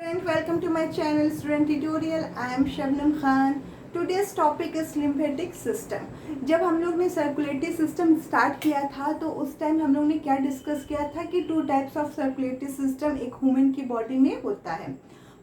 And welcome to my channel Student Tutorial. I am Shabnam Khan. Today's topic is lymphatic system. जब हम लोग ने circulatory system start किया था तो उस टाइम हम लोग ने क्या डिस्कस किया था कि two types of circulatory system एक ह्यूमन की बॉडी में होता है.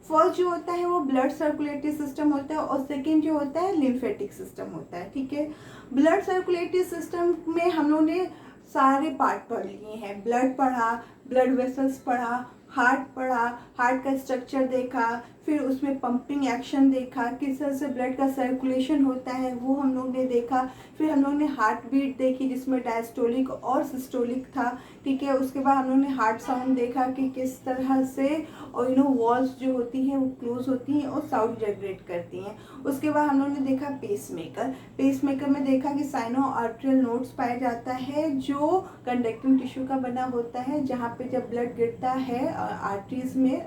फर्स्ट जो होता है वो ब्लड सर्कुलेटरी सिस्टम होता है और सेकेंड जो होता है लिम्फेटिक सिस्टम होता है. ठीक है, ब्लड सर्कुलेटरी सिस्टम में हम लोग ने सारे पार्ट पढ़ लिए हैं. ब्लड पढ़ा, ब्लड वेसल्स पढ़ा, हार्ट पढ़ा, हार्ट का स्ट्रक्चर देखा, फिर उसमें पंपिंग एक्शन देखा, किस तरह से ब्लड का सर्कुलेशन होता है वो हम लोग ने देखा. फिर हम लोग ने हार्ट बीट देखी जिसमें डायस्टोलिक और सिस्टोलिक था. ठीक है, उसके बाद हम लोग ने हार्ट साउंड देखा कि किस तरह से और वॉल्स जो होती हैं वो क्लोज होती हैं और साउंड जनरेट करती हैं. उसके बाद हम लोग ने देखा पेसमेकर. पेसमेकर में देखा कि साइनो आर्टरियल नोड्स पाया जाता है जो कंडक्टिंग टिश्यू का बना होता है, जहाँ पे जब ब्लड गिरता है आर्टरीज में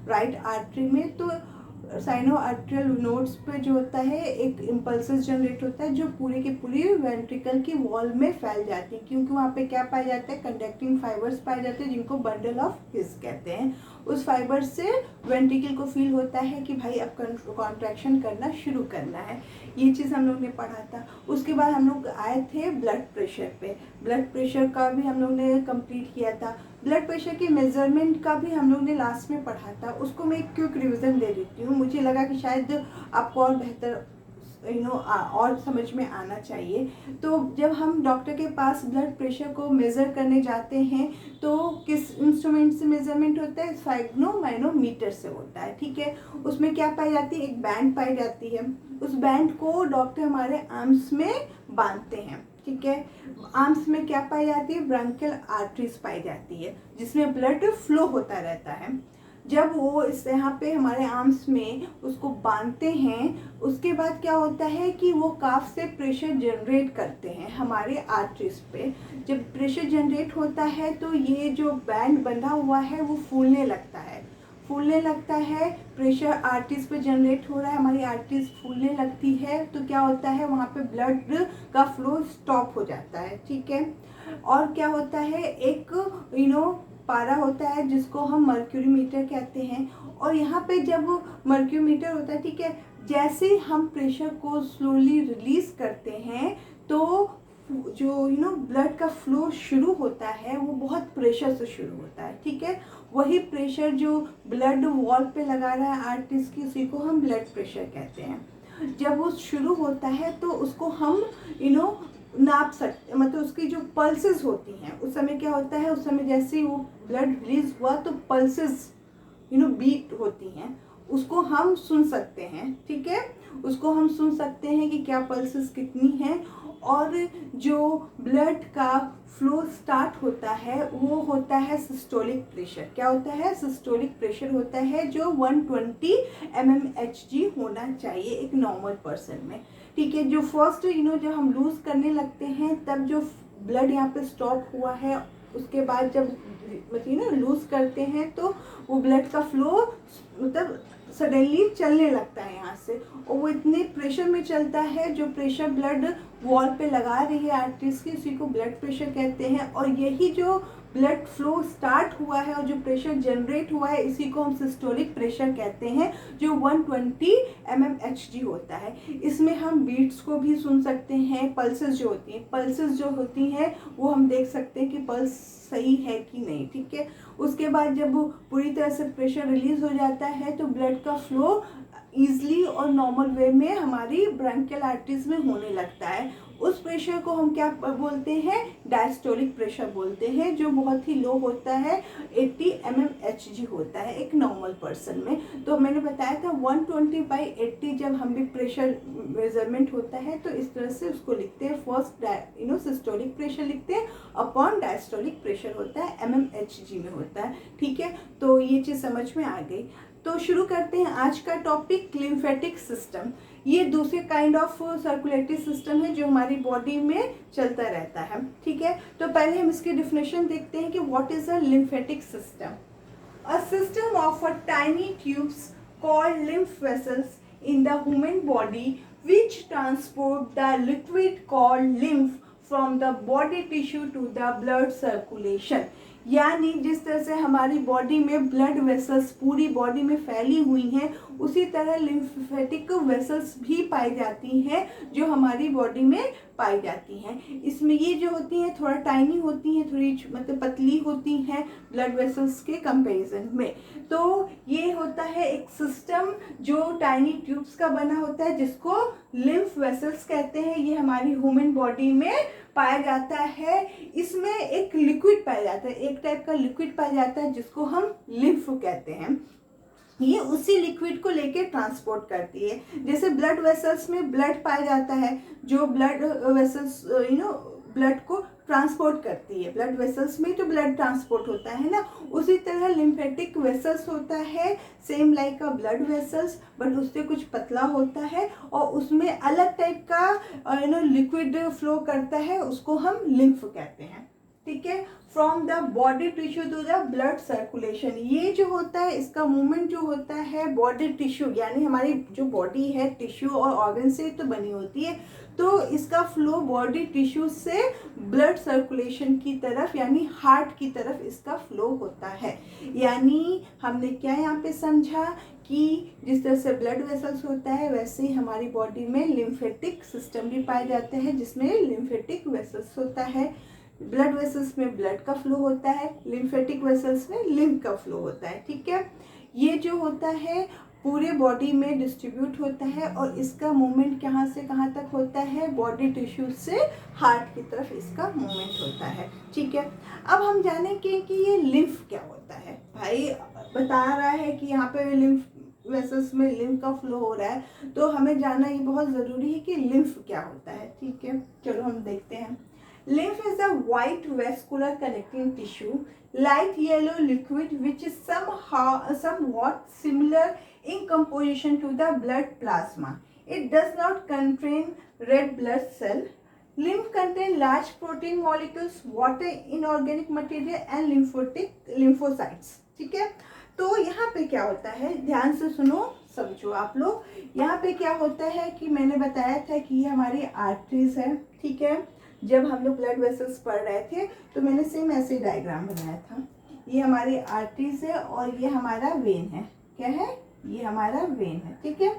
राइट आर्टरी में तो साइनो आर्टरियल नोड्स पे जो होता है एक इम्पल्सेस जनरेट होता है जो पूरी की पूरी वेंट्रिकल की वॉल में फैल जाती है, क्योंकि वहाँ पे क्या पाया जाता है, कंडक्टिंग फाइबर्स पाए जाते हैं जिनको बंडल ऑफ हिस कहते हैं. उस फाइबर से वेंट्रिकल को फील होता है कि भाई अब कॉन्ट्रैक्शन करना शुरू करना है. ये चीज़ हम लोग ने पढ़ा था. उसके बाद हम लोग आए थे ब्लड प्रेशर पे. ब्लड प्रेशर का भी हम लोग ने कंप्लीट किया था. ब्लड प्रेशर के मेजरमेंट का भी हम लोग ने लास्ट में पढ़ा था. उसको मैं एक क्विक रिवीजन दे देती हूँ. मुझे लगा कि शायद आपको और बेहतर और समझ में आना चाहिए. तो जब हम डॉक्टर के पास ब्लड प्रेशर को मेज़र करने जाते हैं तो किस इंस्ट्रूमेंट से मेज़रमेंट होता है, स्फैग्नोमाइनोमीटर से होता है. ठीक है, उसमें क्या पाई जाती है, एक बैंड पाई जाती है. उस बैंड को डॉक्टर हमारे आर्म्स में बांधते हैं. ठीक है, आर्म्स में क्या पाई जाती है, ब्रांकियल आर्टरीज पाई जाती है जिसमें ब्लड फ्लो होता रहता है. जब वो इस यहाँ पे हमारे आर्म्स में उसको बांधते हैं उसके बाद क्या होता है कि वो काफ से प्रेशर जनरेट करते हैं हमारे आर्टरीज पे. जब प्रेशर जनरेट होता है तो ये जो बैंड बंधा हुआ है वो फूलने लगता है. प्रेशर आर्टरीज पे जनरेट हो रहा है, हमारी आर्टरीज फूलने लगती है तो क्या होता है, वहाँ पे ब्लड का फ्लो स्टॉप हो जाता है. ठीक है, और क्या होता है, एक पारा होता है जिसको हम मर्क्यूरी मीटर कहते हैं. और यहाँ पे जब मर्क्यूरी मीटर होता है, ठीक है, जैसे हम प्रेशर को स्लोली रिलीज करते हैं तो जो ब्लड का फ्लो शुरू होता है वो बहुत प्रेशर से शुरू होता है. ठीक है, वही प्रेशर जो ब्लड वॉल पे लगा रहा है आर्टरीज की उसी को हम ब्लड प्रेशर कहते हैं. जब वो शुरू होता है तो उसको हम नाप सकते, मतलब उसकी जो पल्सेस होती हैं उस समय क्या होता है, उस समय जैसे ही वो ब्लड रिलीज हुआ तो पल्सेस बीट होती हैं, उसको हम सुन सकते हैं. ठीक है, उसको हम सुन सकते हैं कि क्या पल्सेस कितनी हैं. और जो ब्लड का फ्लो स्टार्ट होता है वो होता है सिस्टोलिक प्रेशर. क्या होता है, सिस्टोलिक प्रेशर होता है जो 120 mmHg होना चाहिए एक नॉर्मल पर्सन में. ठीक है, जो फर्स्ट जब हम लूज करने लगते हैं तब जो ब्लड यहाँ पे स्टॉप हुआ है उसके बाद जब मतलब लूज करते हैं तो वो ब्लड का फ्लो मतलब सडनली चलने लगता है यहाँ से, और वो इतने प्रेशर में चलता है. जो प्रेशर ब्लड वॉल पे लगा रही है आर्टरीज की उसी को ब्लड प्रेशर कहते हैं. और यही जो ब्लड फ्लो स्टार्ट हुआ है और जो प्रेशर जनरेट हुआ है इसी को हम सिस्टोलिक प्रेशर कहते हैं जो 120 mmHg होता है. इसमें हम बीट्स को भी सुन सकते हैं. पल्सेस जो होती हैं वो हम देख सकते हैं कि पल्स सही है कि नहीं. ठीक है, उसके बाद जब पूरी तरह से प्रेशर रिलीज हो जाता है तो ब्लड का फ्लो ईजिली और नॉर्मल वे में हमारी ब्रांकियल आर्टरीज में होने लगता है. उस प्रेशर को हम क्या बोलते हैं, डायस्टोलिक प्रेशर बोलते हैं, जो बहुत ही लो होता है, 80 mmHg होता है एक नॉर्मल पर्सन में. तो मैंने बताया था 120/80 जब हम भी प्रेशर मेजरमेंट होता है तो इस तरह से उसको लिखते हैं. फर्स्ट सिस्टोलिक प्रेशर लिखते हैं अपॉन डायस्टोलिक प्रेशर होता है mmHg में होता है. ठीक है, तो ये चीज़ समझ में आ गई. तो शुरू करते हैं आज का टॉपिक, लिम्फेटिक सिस्टम. ये दूसरे काइंड ऑफ सर्कुलेटरी सिस्टम है जो हमारी बॉडी में चलता रहता है. ठीक है, तो पहले हम इसकी डिफिनेशन देखते हैं कि what is a lymphatic system. A system of a tiny tubes called lymph vessels in the human body which transport the liquid called lymph from the body tissue to the blood circulation. यानी जिस तरह से हमारी body में blood vessels पूरी body में फैली हुई हैं, उसी तरह लिम्फेटिक वेसल्स भी पाई जाती हैं जो हमारी बॉडी में पाई जाती हैं। इसमें ये जो होती हैं थोड़ा टाइनी होती हैं, थोड़ी मतलब पतली होती हैं ब्लड वेसल्स के कंपैरिजन में। तो ये होता है एक सिस्टम जो टाइनी ट्यूब्स का बना होता है जिसको लिम्फ वेसल्स कहते हैं। ये हमारी ह्यूमन बॉडी में पाया जाता है। इसमें एक लिक्विड पाया जाता है, एक टाइप का लिक्विड पाया जाता है जिसको हम लिम्फ कहते हैं। ये उसी लिक्विड को लेके ट्रांसपोर्ट करती है। जैसे ब्लड वेसल्स में ब्लड पाया जाता है जो ब्लड वेसल्स ब्लड को ट्रांसपोर्ट करती है, ब्लड वेसल्स में तो ब्लड ट्रांसपोर्ट होता है ना, उसी तरह लिम्फेटिक वेसल्स होता है same like a blood vessels, but उससे कुछ पतला होता है और उसमें अलग टाइप का लिक्विड फ्लो करता है, उसको हम लिम्फ कहते हैं। ठीक है, from the body tissue to the blood circulation. ये जो होता है इसका मूवमेंट जो होता है बॉडी टिश्यू, यानी हमारी जो बॉडी है टिश्यू और ऑर्गन से तो बनी होती है, तो इसका फ्लो बॉडी टिश्यू से ब्लड सर्कुलेशन की तरफ यानी हार्ट की तरफ इसका फ्लो होता है। यानी हमने क्या यहाँ पे समझा कि जिस तरह से ब्लड वेसल्स होता है वैसे ही हमारी बॉडी में लिम्फेटिक सिस्टम भी पाए जाते हैं जिसमें लिम्फेटिक वेसल्स होता है। ब्लड वेसल्स में ब्लड का फ्लो होता है, लिम्फेटिक वेसल्स में लिम्फ का फ्लो होता है। ठीक है, ये जो होता है पूरे बॉडी में डिस्ट्रीब्यूट होता है और इसका मूवमेंट कहाँ से कहाँ तक होता है, बॉडी टिश्यू से हार्ट की तरफ इसका मूवमेंट होता है। ठीक है, अब हम जानेंगे कि ये लिम्फ क्या होता है। भाई बता रहा है कि यहाँ पे लिम्फ वेसल्स में लिम्फ का फ्लो हो रहा है, तो हमें जानना ये बहुत ज़रूरी है कि लिम्फ क्या होता है। ठीक है, चलो हम देखते हैं। Lymph is a white vascular connecting tissue, light yellow liquid which is somewhat similar in composition to the blood plasma. It does not contain red blood cell. Lymph contain large protein molecules, water, inorganic material and lymphocytes. ठीक है, तो यहाँ पे क्या होता है, ध्यान से सुनो समझो आप लोग। यहाँ पे क्या होता है कि मैंने बताया था कि ये हमारी आर्टरीज है। ठीक है, जब हम लोग ब्लड वेसल्स पढ़ रहे थे तो मैंने सेम ऐसे डायग्राम बनाया था। ये हमारी आर्टरीज है और ये हमारा वेन है। क्या है, ये हमारा वेन है। ठीक है,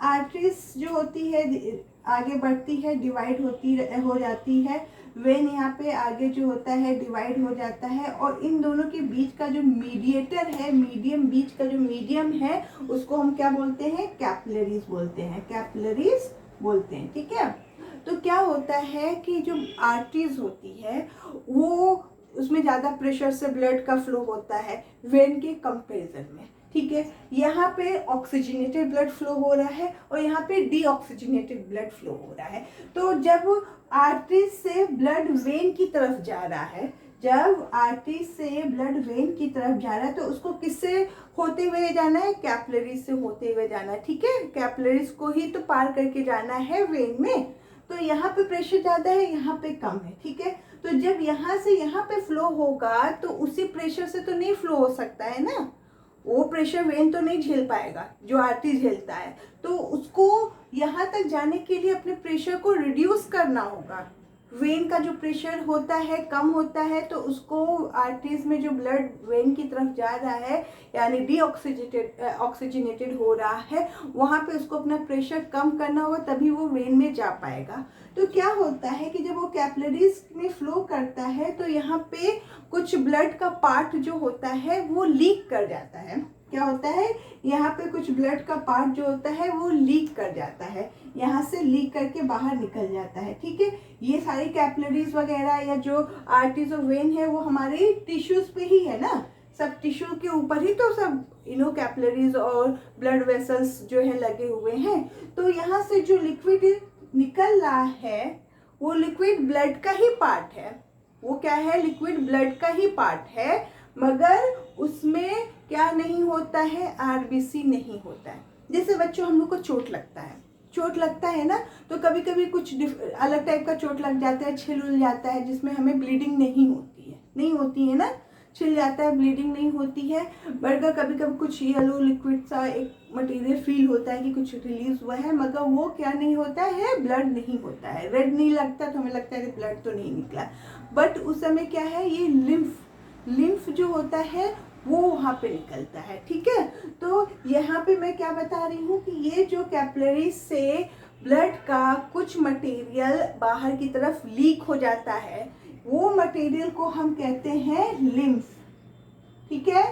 आर्टरीज जो होती है आगे बढ़ती है, डिवाइड हो जाती है। वेन यहाँ पे आगे जो होता है डिवाइड हो जाता है और इन दोनों के बीच का जो मीडिएटर है, बीच का जो मीडियम है उसको हम क्या बोलते हैं, कैपिलरीज बोलते हैं, कैपिलरीज बोलते हैं। ठीक है, तो क्या होता है कि जो आर्टरीज होती है वो उसमें ज़्यादा प्रेशर से ब्लड का फ्लो होता है वेन के कंपैरिजन में। ठीक है, यहाँ पे ऑक्सीजनेटेड ब्लड फ्लो हो रहा है और यहाँ पे डीऑक्सीजनेटेड ब्लड फ्लो हो रहा है। तो जब आर्टरी से ब्लड वेन की तरफ जा रहा है, जब आर्टरी से ब्लड वेन की तरफ जा रहा है तो उसको किससे होते हुए जाना है, कैपिलरीज से होते हुए जाना है। ठीक है, कैपिलरीज को ही तो पार करके जाना है वेन में। तो यहाँ पे प्रेशर ज़्यादा है, यहाँ पे कम है। ठीक है, तो जब यहाँ से यहाँ पे फ्लो होगा तो उसी प्रेशर से तो नहीं फ्लो हो सकता है ना, वो प्रेशर वेन तो नहीं झेल पाएगा जो आर्टरी झेलता है। तो उसको यहाँ तक जाने के लिए अपने प्रेशर को रिड्यूस करना होगा। वेन का जो प्रेशर होता है कम होता है तो उसको आर्टरीज में जो ब्लड वेन की तरफ जा रहा है यानी ऑक्सीजनेटेड हो रहा है, वहाँ पे उसको अपना प्रेशर कम करना होगा तभी वो वेन में जा पाएगा। तो क्या होता है कि जब वो कैपिलरीज में फ्लो करता है तो यहाँ पे कुछ ब्लड का पार्ट जो होता है वो लीक कर जाता है। क्या होता है, यहाँ पे कुछ ब्लड का पार्ट जो होता है वो लीक कर जाता है, यहाँ से लीक करके बाहर निकल जाता है। ठीक है, ये सारी कैपिलरीज वगैरह या जो आर्टरीज और वेन है वो हमारे टिश्यूज पे ही है ना, सब टिश्यू के ऊपर ही तो सब कैपिलरीज और ब्लड वेसल्स जो है लगे हुए हैं। तो यहाँ से जो लिक्विड निकल रहा है वो लिक्विड ब्लड का ही पार्ट है। वो क्या है, लिक्विड ब्लड का ही पार्ट है, मगर उसमें क्या नहीं होता है, आरबीसी नहीं होता है। जैसे बच्चों हम लोग को चोट लगता है ना, तो कभी कभी कुछ अलग टाइप का चोट लग जाता है, छिल उल जाता है जिसमें हमें ब्लीडिंग नहीं होती है ना, छिल जाता है ब्लीडिंग नहीं होती है, बट कभी कभी कुछ येलो लिक्विड सा एक मटेरियल फील होता है कि कुछ रिलीज हुआ है, मगर वो क्या नहीं होता है, ब्लड नहीं होता है। रेड नहीं लगता तो हमें लगता है कि ब्लड तो नहीं निकला, बट उस समय क्या है, ये लिम्फ लिम्फ जो होता है वो वहाँ पे निकलता है, ठीक है। तो यहाँ पे मैं क्या बता रही हूँ कि ये जो कैपिलरी से ब्लड का कुछ मटेरियल बाहर की तरफ लीक हो जाता है, वो मटेरियल को हम कहते हैं लिम्फ, ठीक है।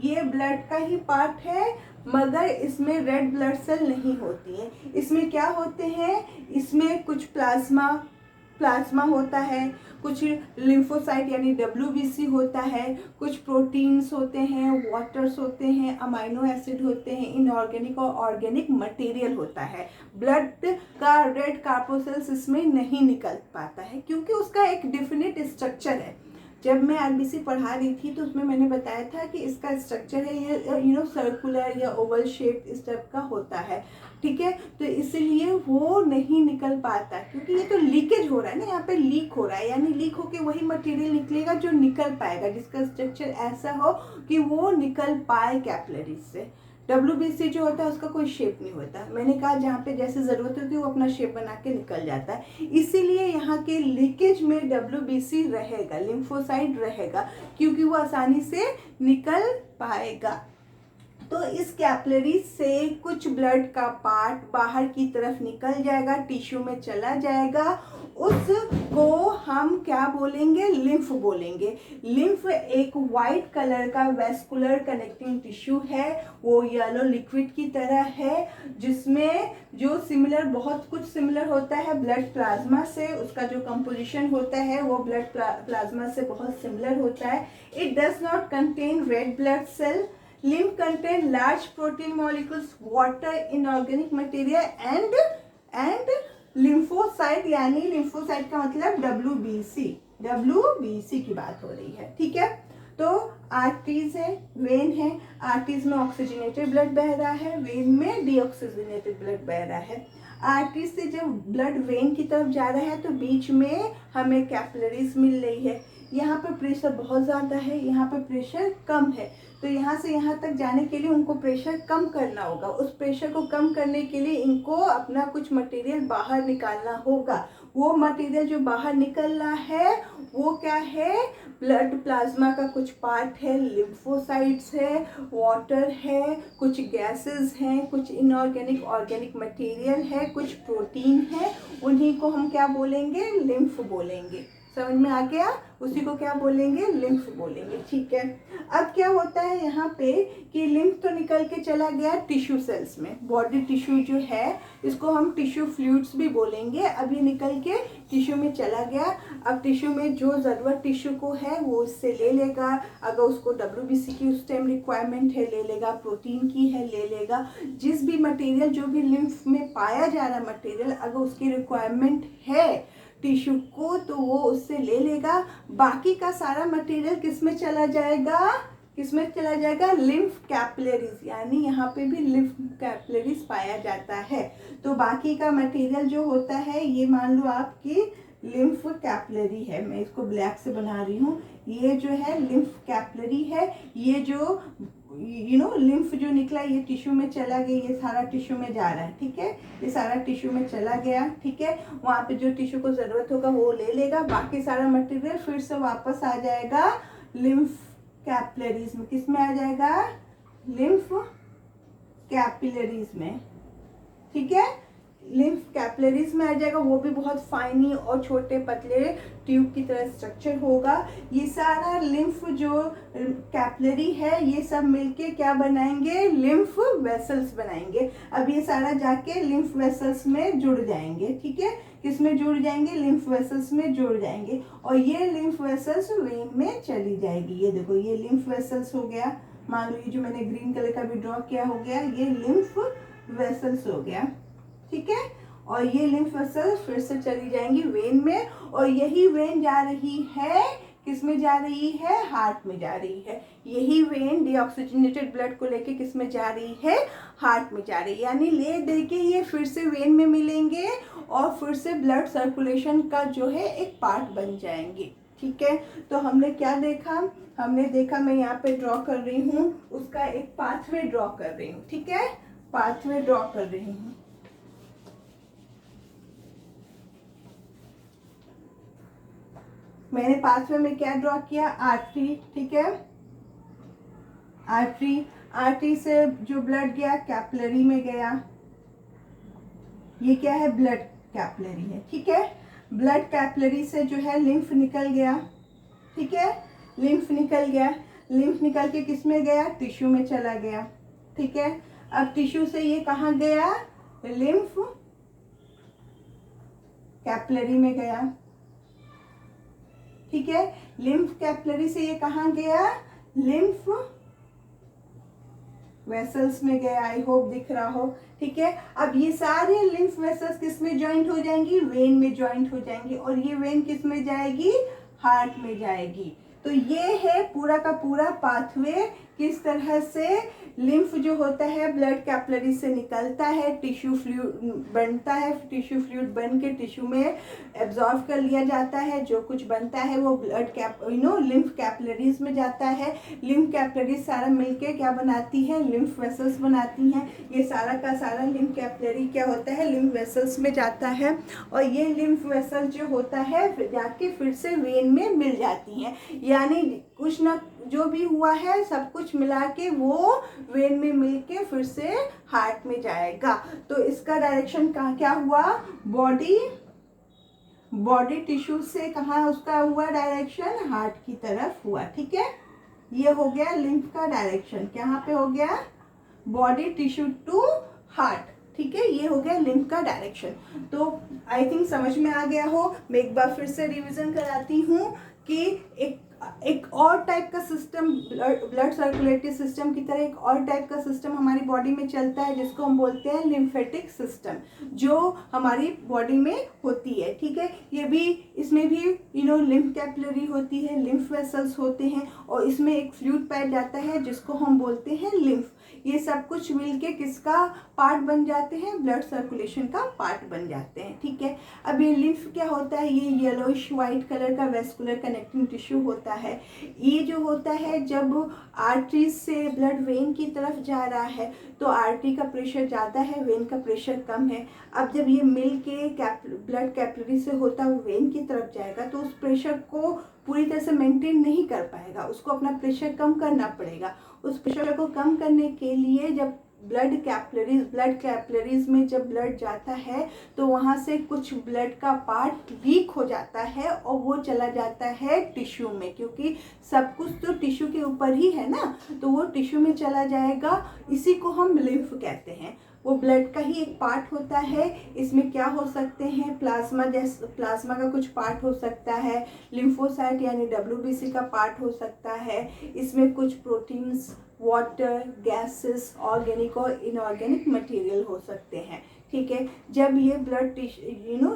ये ब्लड का ही पार्ट है, मगर इसमें रेड ब्लड सेल नहीं होती है। इसमें क्या होते हैं, इसमें कुछ प्लाज्मा होता है, कुछ लिम्फोसाइट यानी डब्ल्यूबीसी होता है, कुछ प्रोटीन्स होते हैं, वाटर्स होते हैं, अमाइनो एसिड होते हैं, इनऑर्गेनिक और ऑर्गेनिक मटेरियल होता है। ब्लड का रेड कार्पोसेल्स इसमें नहीं निकल पाता है क्योंकि उसका एक डिफिनिट स्ट्रक्चर है। जब मैं आरबीसी पढ़ा रही थी तो उसमें मैंने बताया था कि इसका स्ट्रक्चर है ये सर्कुलर या ओवल शेप इस टाइप का होता है, ठीक है। तो इसलिए वो नहीं निकल पाता क्योंकि ये तो लीकेज हो रहा है ना, यहाँ पे लीक हो रहा है, यानी लीक होके वही मटेरियल निकलेगा जो निकल पाएगा, जिसका स्ट्रक्चर ऐसा हो कि वो निकल पाए कैपिलरीज से। डब्ल्यूबीसी जो होता है उसका कोई शेप नहीं होता, मैंने कहा जहाँ पे जैसे ज़रूरत होती है वो अपना शेप बना के निकल जाता है। इसीलिए यहाँ के लीकेज में डब्ल्यूबीसी रहेगा, लिम्फोसाइट रहेगा, क्योंकि वो आसानी से निकल पाएगा। तो इस कैपिलरी से कुछ ब्लड का पार्ट बाहर की तरफ निकल जाएगा, टिश्यू में चला जाएगा, उसको हम क्या बोलेंगे, लिम्फ बोलेंगे। लिम्फ एक वाइट कलर का वेस्कुलर कनेक्टिंग टिश्यू है, वो येलो लिक्विड की तरह है, जिसमें जो सिमिलर, बहुत कुछ सिमिलर होता है ब्लड प्लाज्मा से, उसका जो कंपोजिशन होता है वो ब्लड प्लाज्मा से बहुत सिमिलर होता है। It does not contain red blood cell. Lymph contain large protein molecules, water, inorganic material and lymphocyte, यानी lymphocyte का मतलब WBC की बात हो रही है, ठीक है। तो आर्टरीज है, वेन है, आर्टरीज में ऑक्सीजनेटेड ब्लड बह रहा है, वेन में डीऑक्सीजनेटेड ब्लड बह रहा है। आर्टरीज से जब ब्लड वेन की तरफ जा रहा है तो बीच में हमें कैपिलरीज मिल रही है। यहाँ पे प्रेशर बहुत ज़्यादा है, यहाँ पे प्रेशर कम है, तो यहाँ से यहाँ तक जाने के लिए उनको प्रेशर कम करना होगा। उस प्रेशर को कम करने के लिए इनको अपना कुछ मटेरियल बाहर निकालना होगा। वो मटेरियल जो बाहर निकल रहा है वो क्या है, ब्लड प्लाज्मा का कुछ पार्ट है, लिम्फोसाइट्स है, वाटर है, कुछ गैसेस हैं, कुछ इनऑर्गेनिक ऑर्गेनिक मटेरियल है, कुछ प्रोटीन है, उन्हीं को हम क्या बोलेंगे, लिम्फ बोलेंगे। समझ में आ गया, उसी को क्या बोलेंगे, लिम्फ बोलेंगे, ठीक है। अब क्या होता है यहाँ पे कि लिम्फ तो निकल के चला गया टिश्यू सेल्स में, बॉडी टिश्यू जो है इसको हम टिश्यू फ्लूइड्स भी बोलेंगे। अब ये निकल के टिश्यू में चला गया, अब टिश्यू में जो ज़रूरत टिश्यू को है वो इससे ले लेगा, अगर उसको डब्ल्यूबीसी की उस टाइम रिक्वायरमेंट है ले लेगा, प्रोटीन की है ले लेगा, जिस भी मटेरियल, जो भी लिम्फ में पाया जा रहा मटेरियल अगर उसकी रिक्वायरमेंट है टिश्यू को तो वो उससे ले लेगा। बाकी का सारा मटेरियल किस में चला जाएगा, किसमें चला जाएगा, लिम्फ कैपिलरीज, यानी यहाँ पे भी लिम्फ कैपिलरीज पाया जाता है। तो बाकी का मटेरियल जो होता है ये मान लो आपकी लिम्फ कैपिलरी है, मैं इसको ब्लैक से बना रही हूँ, ये जो है लिम्फ कैपिलरी है। ये जो लिम्फ जो निकला ये टिश्यू में चला गया, ये सारा टिश्यू में जा रहा है, ठीक है, ये सारा टिश्यू में चला गया, ठीक है। वहाँ पे जो टिश्यू को ज़रूरत होगा वो ले लेगा, बाकी सारा मटेरियल फिर से वापस आ जाएगा लिम्फ कैपिलरीज में। किस में आ जाएगा, लिम्फ कैपिलरीज में, ठीक है, लिम्फ कैपिलरीज में आ जाएगा। वो भी बहुत फाइनी और छोटे पतले ट्यूब की तरह स्ट्रक्चर होगा। ये सारा लिम्फ जो कैपिलरी है ये सब मिलके क्या बनाएंगे, लिम्फ वेसल्स बनाएंगे। अब ये सारा जाके लिम्फ वेसल्स में जुड़ जाएंगे, ठीक है, किसमें जुड़ जाएंगे, लिम्फ वेसल्स में जुड़ जाएंगे, और ये लिम्फ वेसल्स वेन में चली जाएगी। ये देखो ये लिम्फ वेसल्स हो गया, मान लो ये जो मैंने ग्रीन कलर का भी ड्रॉ किया हो गया, ये लिम्फ वेसल्स हो गया, ठीक है। और ये लिम्फ वेसल्स फिर से चली जाएंगी वेन में, और यही वेन जा रही है, किस में जा रही है, हार्ट में जा रही है। यही वेन डीऑक्सीजनेटेड ब्लड को लेके किस में जा रही है, हार्ट में जा रही है, यानी ले दे के ये फिर से वेन में मिलेंगे और फिर से ब्लड सर्कुलेशन का जो है एक पार्ट बन जाएंगे, ठीक है। तो हमने क्या देखा, हमने देखा, मैं यहाँ पे ड्रॉ कर रही हूँ, उसका एक पाथवे ड्रॉ कर रही हूँ, ठीक है, पाथवे ड्रॉ कर रही हूँ। मैंने पाथवे में क्या ड्रॉ किया, आर्टरी, ठीक है, आर्टरी, आर्टरी से जो ब्लड गया कैपिलरी में गया, ये क्या है, ब्लड कैपिलरी है, ठीक है। ब्लड कैपिलरी से जो है लिम्फ निकल गया, ठीक है, लिम्फ निकल गया, लिम्फ निकल के किस में गया, टिश्यू में चला गया, ठीक है। अब टिश्यू से ये कहाँ गया, लिम्फ कैपिलरी में गया, ठीक है। लिम्फ कैपिलरी से ये कहाँ गया, लिम्फ वेसल्स में गया, आई होप दिख रहा हो, ठीक है। अब ये सारे लिम्फ वेसल्स किस में ज्वाइंट हो जाएंगी, वेन में ज्वाइंट हो जाएंगी, और ये वेन किस में जाएगी, हार्ट में जाएगी। तो ये है पूरा का पूरा पाथवे, किस तरह से लिम्फ जो होता है ब्लड कैपिलरी से निकलता है, टिश्यू फ्लूइड बनता है, टिश्यू फ्लूइड बन के टिश्यू में एब्जॉर्व कर लिया जाता है, जो कुछ बनता है वो ब्लड लिम्फ कैपिलरीज में जाता है। लिम्फ कैपिलरीज सारा मिलके क्या बनाती है, लिम्फ वेसल्स बनाती हैं। ये सारा का सारा लिम्फ कैपिलरी क्या होता है, लिम्फ वेसल्स में जाता है, और ये लिम्फ वेसल जो होता है जाके फिर से वेन में मिल जाती हैं। यानी कुछ ना जो भी हुआ है सब कुछ मिला के वो वेन में मिलके फिर से हार्ट में जाएगा। तो इसका डायरेक्शन कहाँ क्या हुआ, बॉडी टिश्यू से कहाँ उसका हुआ डायरेक्शन, हार्ट की तरफ हुआ, ठीक है। ये हो गया लिम्फ का डायरेक्शन, कहाँ पे हो गया, बॉडी टिश्यू टू हार्ट, ठीक है। ये हो गया लिम्फ का डायरेक्शन। तो आई थिंक समझ में आ गया हो। मैं एक बार फिर से रिवीजन कराती हूँ कि एक और टाइप का सिस्टम, ब्लड सर्कुलेटरी सिस्टम की तरह एक और टाइप का सिस्टम हमारी बॉडी में चलता है, जिसको हम बोलते हैं लिम्फेटिक सिस्टम, जो हमारी बॉडी में होती है, ठीक है। ये भी, इसमें भी लिम्फ कैपिलरी होती है, लिम्फ वेसल्स होते हैं, और इसमें एक फ्लूइड पाया जाता है जिसको हम बोलते हैं लिम्फ। ये सब कुछ मिलके किसका पार्ट बन जाते हैं, ब्लड सर्कुलेशन का पार्ट बन जाते हैं, ठीक है। अब ये लिम्फ क्या होता है, ये येलोइश वाइट कलर का वेस्कुलर कनेक्टिंग टिश्यू होता है। ये जो होता है जब आर्टरी से ब्लड वेन की तरफ जा रहा है तो आर्टरी का प्रेशर ज़्यादा है, वेन का प्रेशर कम है। अब जब ये मिल के ब्लड कैपिलरी से होता हुआ वेन की तरफ जाएगा तो उस प्रेशर को पूरी तरह से मेंटेन नहीं कर पाएगा, उसको अपना प्रेशर कम करना पड़ेगा। उस प्रेशर को कम करने के लिए जब ब्लड कैपिलरीज में जब ब्लड जाता है तो वहाँ से कुछ ब्लड का पार्ट लीक हो जाता है और वो चला जाता है टिश्यू में, क्योंकि सब कुछ तो टिश्यू के ऊपर ही है ना, तो वो टिश्यू में चला जाएगा। इसी को हम लिम्फ कहते हैं। वो ब्लड का ही एक पार्ट होता है। इसमें क्या हो सकते हैं, प्लाज्मा का कुछ पार्ट हो सकता है, लिम्फोसाइट यानी WBC का पार्ट हो सकता है, इसमें कुछ प्रोटीन्स, वाटर, गैसेस, ऑर्गेनिक और इनऑर्गेनिक मटेरियल हो सकते हैं, ठीक है। जब ये ब्लड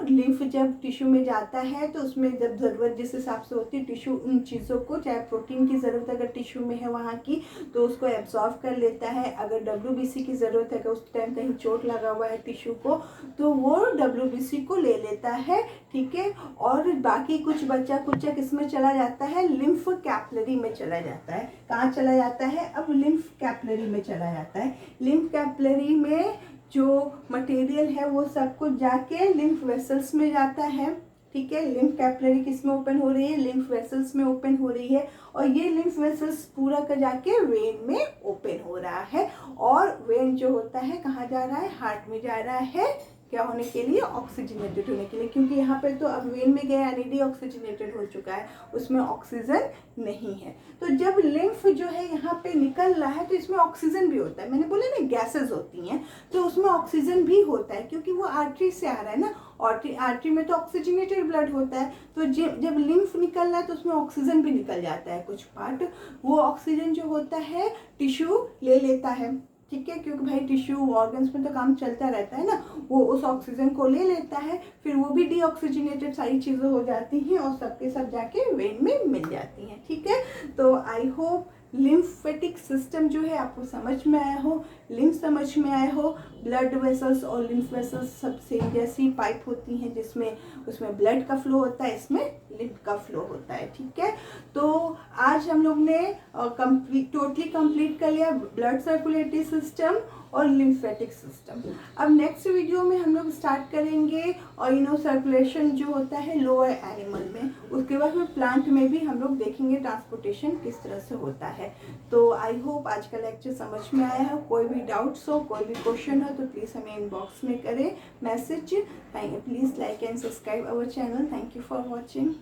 लिम्फ जब टिश्यू में जाता है तो उसमें जब ज़रूरत जिस हिसाब से होती है टिश्यू उन चीज़ों को, चाहे प्रोटीन की ज़रूरत अगर टिश्यू में है वहाँ की, तो उसको एब्जॉर्व कर लेता है। अगर WBC की ज़रूरत है, अगर उस टाइम कहीं चोट लगा हुआ है टिश्यू को, तो वो WBC को ले लेता है, ठीक है। और बाकी कुछ बच्चा कुचा किस में चला जाता है, लिम्फ कैपिलरी में चला जाता है। कहाँ चला जाता है, अब लिम्फ कैपिलरी में चला जाता है। लिम्फ कैपिलरी में जो मटेरियल है वो सब कुछ जाके लिम्फ वेसल्स में जाता है, ठीक है। लिम्फ कैपिलरी किस में ओपन हो रही है, लिम्फ वेसल्स में ओपन हो रही है, और ये लिम्फ वेसल्स पूरा का जाके वेन में ओपन हो रहा है। और वेन जो होता है कहाँ जा रहा है, हार्ट में जा रहा है, क्या होने के लिए, ऑक्सीजनेटेड होने के लिए, क्योंकि यहाँ पे तो अब वेन में गया यानी डीऑक्सीजनेटेड हो चुका है, उसमें ऑक्सीजन नहीं है। तो जब लिम्फ जो है यहाँ पे निकल रहा है तो इसमें ऑक्सीजन भी होता है। मैंने बोला ना गैसेस होती हैं, तो उसमें ऑक्सीजन भी होता है क्योंकि वो आर्टरी से आ रहा है ना, आर्टरी में तो ऑक्सीजनेटेड ब्लड होता है। तो जब लिम्फ निकल रहा है तो उसमें ऑक्सीजन भी निकल जाता है कुछ पार्ट। वो ऑक्सीजन जो होता है टिश्यू ले लेता है, ठीक है, क्योंकि भाई टिश्यू ऑर्गन्स में तो काम चलता रहता है ना, वो उस ऑक्सीजन को ले लेता है, फिर वो भी डीऑक्सीजनेटेड सारी चीज़ें हो जाती हैं और सबके सब जाके वेन में मिल जाती हैं, ठीक है। तो आई होप लिम्फेटिक सिस्टम जो है आपको समझ में आया हो, लिम्फ समझ में आया हो। ब्लड वेसल्स और लिम्फ वेसल्स सब सेम जैसी पाइप होती हैं, जिसमें उसमें ब्लड का फ्लो होता है, इसमें लिम्फ का फ्लो होता है। ठीक है, तो आज हम लोग ने टोटली कंप्लीट कर लिया ब्लड सर्कुलेटरी सिस्टम और लिम्फेटिक सिस्टम। अब नेक्स्ट वीडियो में हम लोग स्टार्ट करेंगे और सर्कुलेशन जो होता है लोअर एनिमल में, उसके बाद में प्लांट में भी हम लोग देखेंगे ट्रांसपोर्टेशन किस तरह से होता है। तो आई होप आज का लेक्चर समझ में आया हो। कोई भी डाउट्स हो, कोई भी क्वेश्चन हो तो प्लीज़ हमें इनबॉक्स में करें message. Please like and subscribe our channel. Thank you for watching.